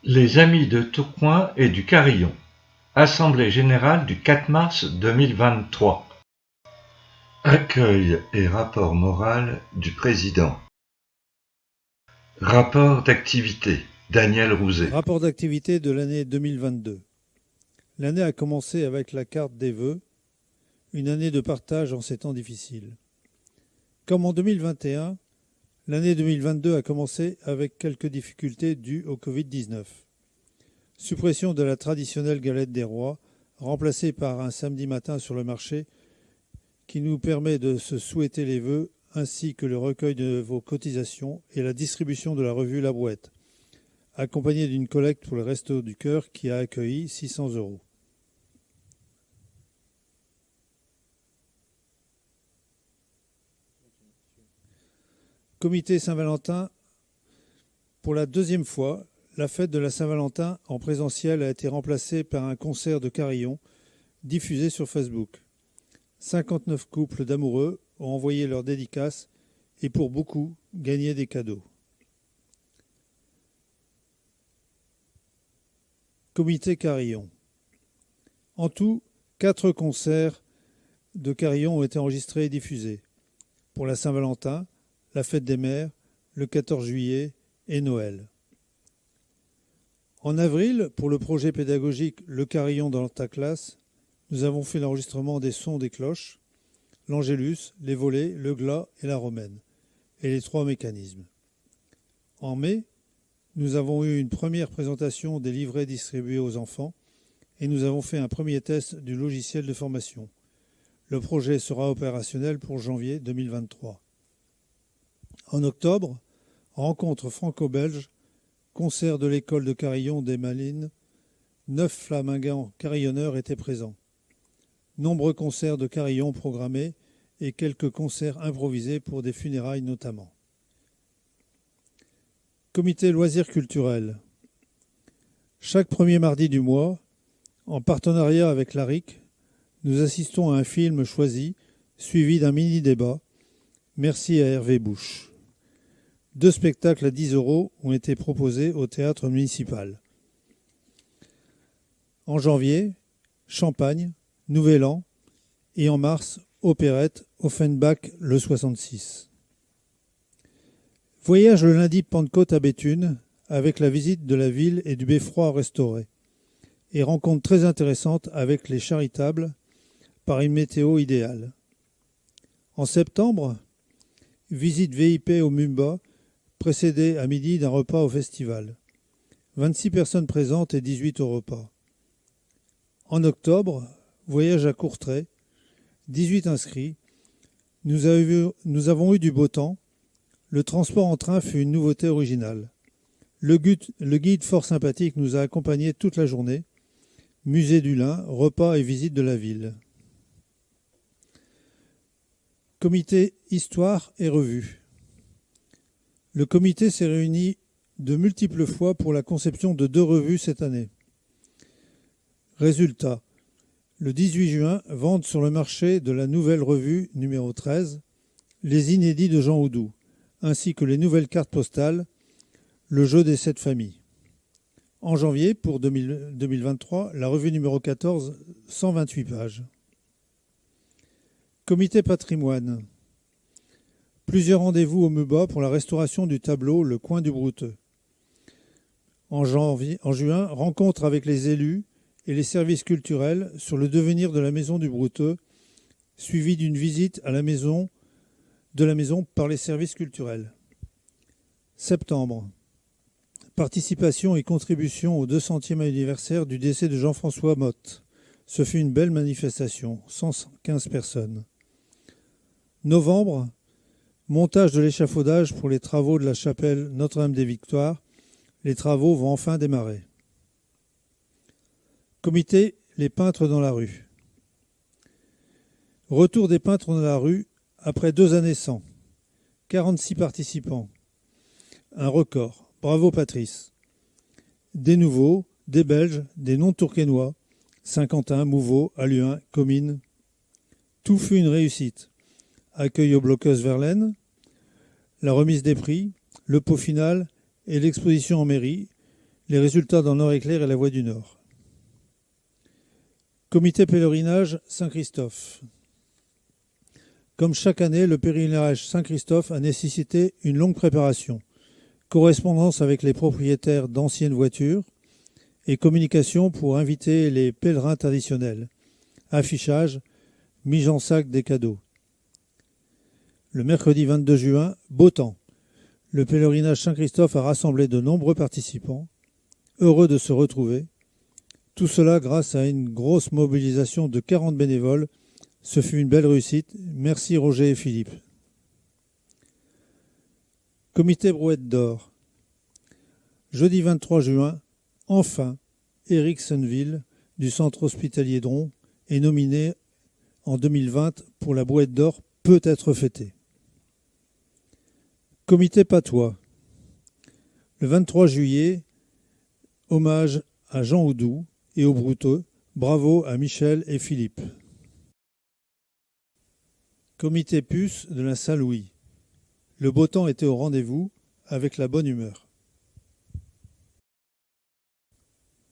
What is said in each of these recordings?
Les Amis de Tourcoing et du Carillon. Assemblée générale du 4 mars 2023. Accueil et rapport moral du président. Rapport d'activité. Daniel Rouzet. Rapport d'activité de l'année 2022. L'année a commencé avec la carte des vœux, une année de partage en ces temps difficiles. Comme en 2021, l'année 2022 a commencé avec quelques difficultés dues au Covid-19. Suppression de la traditionnelle galette des rois, remplacée par un samedi matin sur le marché, qui nous permet de se souhaiter les vœux, ainsi que le recueil de vos cotisations et la distribution de la revue La Brouette, accompagnée d'une collecte pour le Resto du Cœur qui a accueilli 600 €. Comité Saint-Valentin. Pour la deuxième fois, la fête de la Saint-Valentin en présentiel a été remplacée par un concert de carillon diffusé sur Facebook. 59 couples d'amoureux ont envoyé leurs dédicaces et pour beaucoup, gagné des cadeaux. Comité Carillon. En tout, 4 concerts de carillon ont été enregistrés et diffusés. Pour la Saint-Valentin, la fête des mères, le 14 juillet et Noël. En avril, pour le projet pédagogique Le Carillon dans ta classe, nous avons fait l'enregistrement des sons des cloches, l'angélus, les volets, le glas et la romaine, et les 3 mécanismes. En mai, nous avons eu une première présentation des livrets distribués aux enfants et nous avons fait un premier test du logiciel de formation. Le projet sera opérationnel pour janvier 2023. En octobre, rencontre franco-belge, concert de l'école de carillon des Malines, 9 flamingants carillonneurs étaient présents. Nombreux concerts de carillon programmés et quelques concerts improvisés pour des funérailles notamment. Comité loisirs culturels. Chaque premier mardi du mois, en partenariat avec l'ARIC, nous assistons à un film choisi, suivi d'un mini-débat. Merci à Hervé Bouche. 2 spectacles à 10 € ont été proposés au théâtre municipal. En janvier, Champagne, Nouvel An et en mars, opérette Offenbach le 66. Voyage le lundi Pentecôte à Béthune avec la visite de la ville et du beffroi restauré et rencontre très intéressante avec les charitables par une météo idéale. En septembre, visite VIP au Mumba précédée à midi d'un repas au festival. 26 personnes présentes et 18 au repas. En octobre, voyage à Courtrai, 18 inscrits. Nous avons eu du beau temps. Le transport en train fut une nouveauté originale. Le guide fort sympathique nous a accompagnés toute la journée. Musée du Lin, repas et visite de la ville. Comité Histoire et Revue. Le comité s'est réuni de multiples fois pour la conception de 2 revues cette année. Résultat, le 18 juin, vente sur le marché de la nouvelle revue numéro 13, Les Inédits de Jean Oudou, ainsi que les nouvelles cartes postales, Le jeu des 7 familles. En janvier, pour 2023, la revue numéro 14, 128 pages. Comité patrimoine. Plusieurs rendez-vous au MUBA pour la restauration du tableau Le Coin du Brouteux. En juin, rencontre avec les élus et les services culturels sur le devenir de la maison du Brouteux, suivi d'une visite à la maison par les services culturels. Septembre. Participation et contribution au 200e anniversaire du décès de Jean-François Motte. Ce fut une belle manifestation, 115 personnes. Novembre. Montage de l'échafaudage pour les travaux de la chapelle Notre-Dame des Victoires. Les travaux vont enfin démarrer. Comité Les peintres dans la rue. Retour des peintres dans la rue après 2 années sans. 46 participants. Un record. Bravo Patrice. Des nouveaux, des Belges, des non-tourquenois. Saint-Quentin, Mouveau, Halluin, Comines. Tout fut une réussite. Accueil aux bloqueuses Verlaine, la remise des prix, le pot final et l'exposition en mairie, Les résultats dans Nord-Éclair et la Voie du Nord. Comité pèlerinage Saint-Christophe. Comme chaque année, le pèlerinage Saint-Christophe a nécessité une longue préparation, correspondance avec les propriétaires d'anciennes voitures et communication pour inviter les pèlerins traditionnels, affichage, mise en sac des cadeaux. Le mercredi 22 juin, beau temps. Le pèlerinage Saint-Christophe a rassemblé de nombreux participants, heureux de se retrouver. Tout cela grâce à une grosse mobilisation de 40 bénévoles. Ce fut une belle réussite. Merci Roger et Philippe. Comité Brouette d'Or. Jeudi 23 juin, enfin, Éric Senneville du centre hospitalier Dron est nominé en 2020 pour la Brouette d'Or peut être fêtée. Comité Patois. Le 23 juillet, hommage à Jean Houdou et aux Brouteux. Bravo à Michel et Philippe. Comité Puce de la Saint-Louis. Le beau temps était au rendez-vous avec la bonne humeur.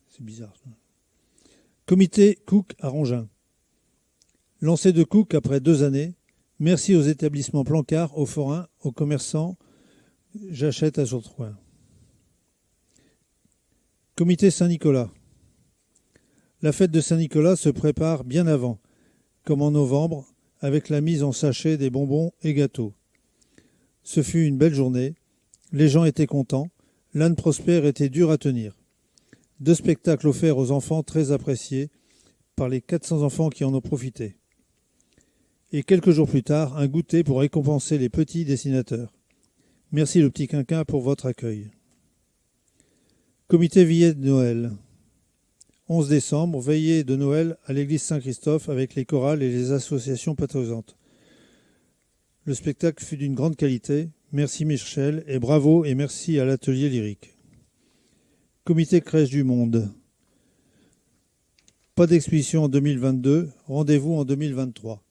C'est bizarre. Comité Cook à Rongin. Lancé de Cook après 2 années. Merci aux établissements Plancard, aux forains, aux commerçants. J'achète à Sourtroin. Comité Saint-Nicolas. La fête de Saint-Nicolas se prépare bien avant, comme en novembre, avec la mise en sachet des bonbons et gâteaux. Ce fut une belle journée. Les gens étaient contents. L'âne Prosper était dur à tenir. 2 spectacles offerts aux enfants très appréciés par les 400 enfants qui en ont profité. Et quelques jours plus tard, un goûter pour récompenser les petits dessinateurs. Merci le petit quinquin pour votre accueil. Comité Veillée de Noël. 11 décembre, veillée de Noël à l'église Saint-Christophe avec les chorales et les associations patriotantes. Le spectacle fut d'une grande qualité. Merci Michel et bravo et merci à l'atelier lyrique. Comité Crèche du Monde. Pas d'exposition en 2022, rendez-vous en 2023.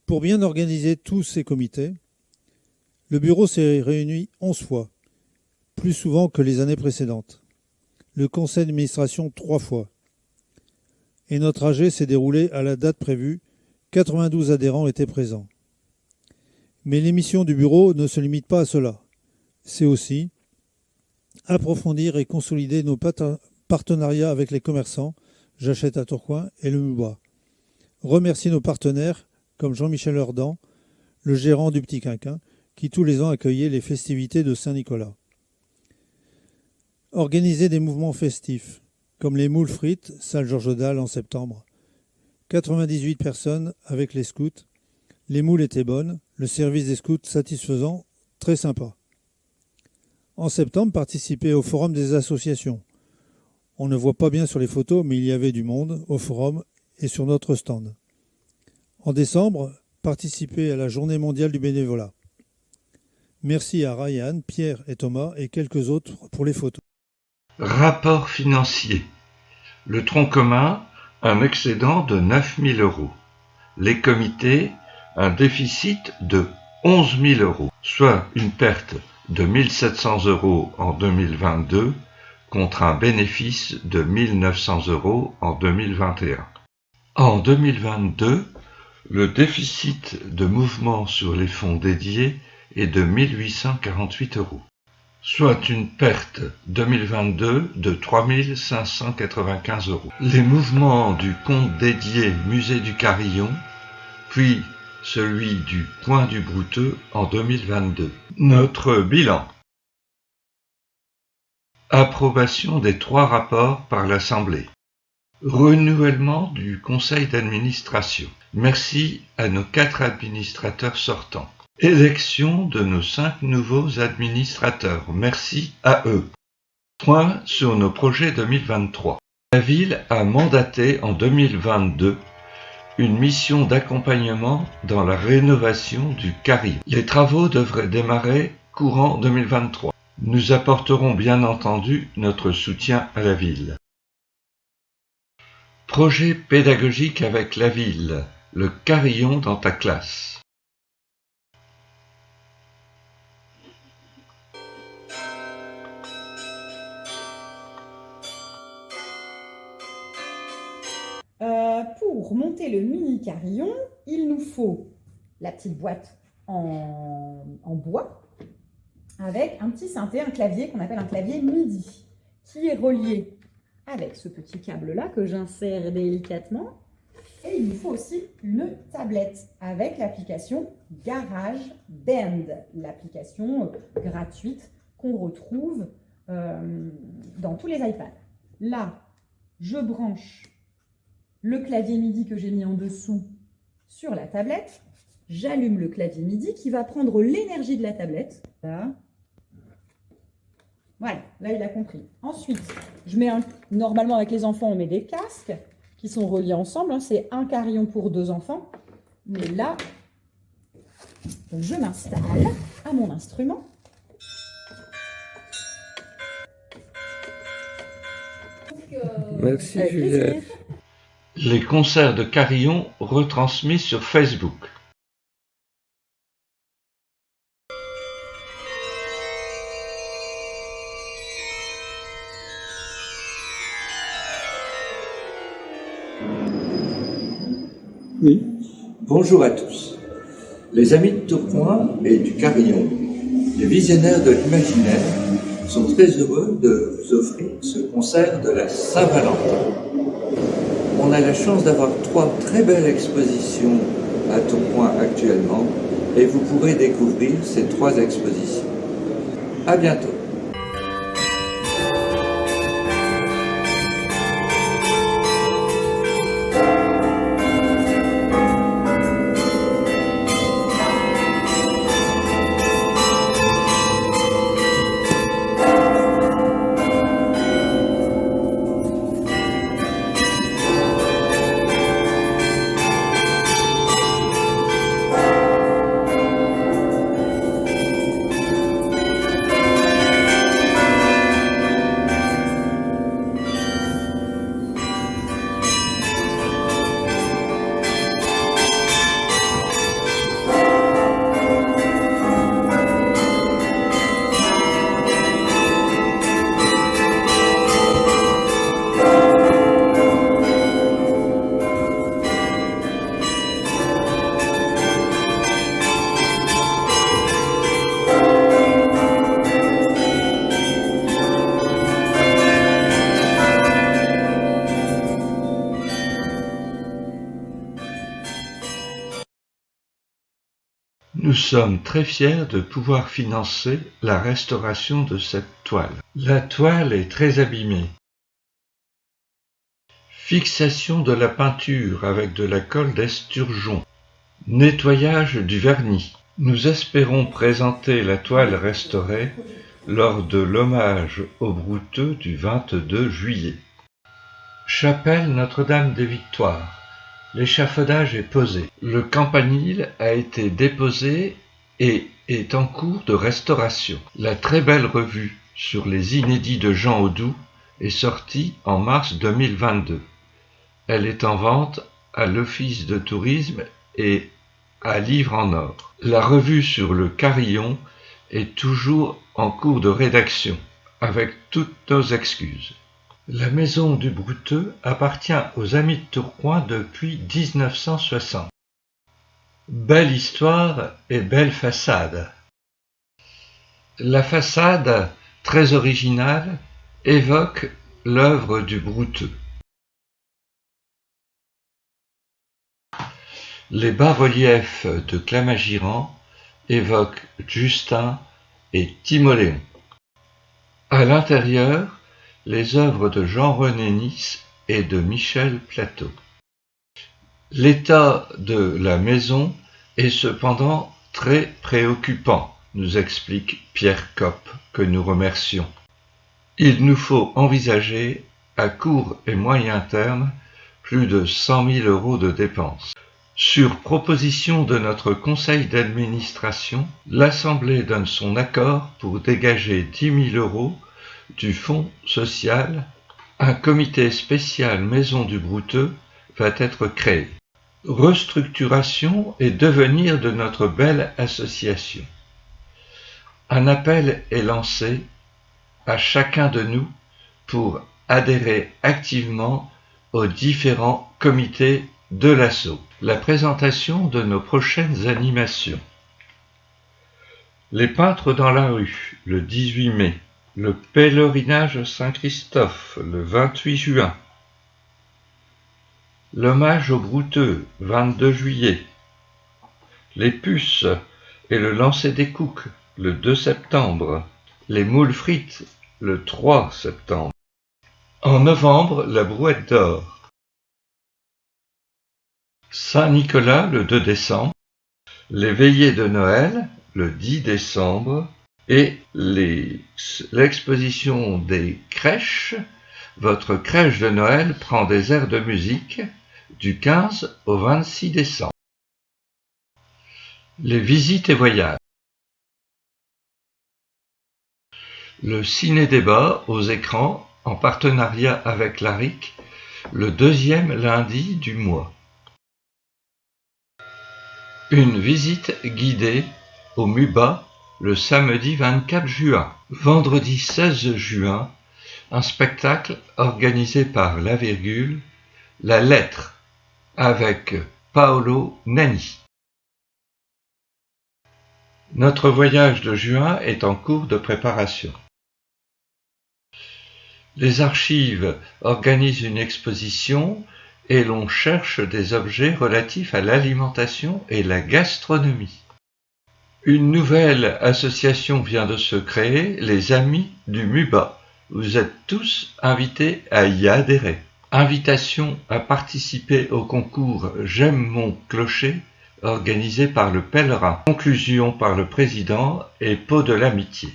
Pour bien organiser tous ces comités, le bureau s'est réuni 11 fois, plus souvent que les années précédentes. Le conseil d'administration 3 fois. Et notre AG s'est déroulé à la date prévue. 92 adhérents étaient présents. Mais l'émission du bureau ne se limite pas à cela. C'est aussi approfondir et consolider nos partenariats avec les commerçants, J'achète à Tourcoing et le Mubois. Remercier nos partenaires, comme Jean-Michel Urdan, le gérant du Petit Quinquin, qui tous les ans accueillait les festivités de Saint-Nicolas. Organiser des mouvements festifs, comme les moules frites, salle Georges Dalle en septembre. 98 personnes avec les scouts. Les moules étaient bonnes, le service des scouts satisfaisant, très sympa. En septembre, participer au forum des associations. On ne voit pas bien sur les photos, mais il y avait du monde au forum et sur notre stand. En décembre, participer à la journée mondiale du bénévolat. Merci à Ryan, Pierre et Thomas et quelques autres pour les photos. Rapport financier. Le tronc commun, un excédent de 9 000 €. Les comités, un déficit de 11 000 €, soit une perte de 1 700 € en 2022 contre un bénéfice de 1 900 € en 2021. En 2022, le déficit de mouvement sur les fonds dédiés est de 1 848 €. Soit une perte 2022 de 3 595 €. Les mouvements du compte dédié Musée du Carillon, puis celui du Point du Brouteux en 2022. Notre bilan. Approbation des 3 rapports par l'Assemblée. Renouvellement du conseil d'administration. Merci à nos 4 administrateurs sortants. Élection de nos 5 nouveaux administrateurs. Merci à eux. Point sur nos projets 2023. La ville a mandaté en 2022 une mission d'accompagnement dans la rénovation du carillon. Les travaux devraient démarrer courant 2023. Nous apporterons bien entendu notre soutien à la ville. Projet pédagogique avec la ville. Le carillon dans ta classe. Pour monter le mini carillon, il nous faut la petite boîte en bois avec un petit synthé, un clavier qu'on appelle un clavier MIDI, qui est relié avec ce petit câble-là que j'insère délicatement. Et il nous faut aussi une tablette avec l'application GarageBand, l'application gratuite qu'on retrouve dans tous les iPads. Là, je branche le clavier MIDI que j'ai mis en dessous sur la tablette. J'allume le clavier MIDI qui va prendre l'énergie de la tablette. Là. Voilà, là il a compris. Ensuite, normalement avec les enfants, on met des casques qui sont reliés ensemble. C'est un carillon pour 2 enfants. Mais là, je m'installe à mon instrument. Merci Juliette. Les concerts de carillon retransmis sur Facebook. Oui, bonjour à tous. Les amis de Tourcoing et du Carillon, les visionnaires de l'imaginaire, sont très heureux de vous offrir ce concert de la Saint-Valentin. On a la chance d'avoir 3 très belles expositions à Tourcoing actuellement et vous pourrez découvrir ces 3 expositions. À bientôt. Nous sommes très fiers de pouvoir financer la restauration de cette toile. La toile est très abîmée. Fixation de la peinture avec de la colle d'esturgeon. Nettoyage du vernis. Nous espérons présenter la toile restaurée lors de l'hommage aux brouteux du 22 juillet. Chapelle Notre-Dame des Victoires. L'échafaudage est posé. Le campanile a été déposé et est en cours de restauration. La très belle revue sur les inédits de Jean Audoux est sortie en mars 2022. Elle est en vente à l'Office de tourisme et à Livres en Or. La revue sur le carillon est toujours en cours de rédaction, avec toutes nos excuses. La maison du Brouteux appartient aux Amis de Tourcoing depuis 1960. Belle histoire et belle façade. La façade, très originale, évoque l'œuvre du Brouteux. Les bas-reliefs de Clamagiran évoquent Justin et Timoléon. À l'intérieur, les œuvres de Jean-René Nice et de Michel Plateau. L'état de la maison est cependant très préoccupant, nous explique Pierre Kopp, que nous remercions. Il nous faut envisager, à court et moyen terme, plus de 100 000 € de dépenses. Sur proposition de notre conseil d'administration, l'Assemblée donne son accord pour dégager 10 000 € du Fonds social. Un comité spécial Maison du Brouteux va être créé. Restructuration et devenir de notre belle association. Un appel est lancé à chacun de nous pour adhérer activement aux différents comités de l'assaut. La présentation de nos prochaines animations. Les peintres dans la rue, le 18 mai. Le pèlerinage Saint-Christophe, le 28 juin. L'hommage aux brouteux, 22 juillet. Les puces et le lancer des coucs, le 2 septembre. Les moules frites, le 3 septembre. En novembre, la brouette d'or. Saint-Nicolas, le 2 décembre. Les veillées de Noël, le 10 décembre. Et l'exposition des crèches. Votre crèche de Noël prend des airs de musique du 15 au 26 décembre. Les visites et voyages. Le ciné-débat aux écrans en partenariat avec l'ARIC le 2e lundi du mois. Une visite guidée au MUBA le samedi 24 juin. Vendredi 16 juin, un spectacle organisé par La Virgule, La Lettre, avec Paolo Nanni. Notre voyage de juin est en cours de préparation. Les archives organisent une exposition et l'on cherche des objets relatifs à l'alimentation et la gastronomie. Une nouvelle association vient de se créer, les Amis du MUBA. Vous êtes tous invités à y adhérer. Invitation à participer au concours J'aime mon clocher, organisé par le Pèlerin. Conclusion par le président et pot de l'amitié.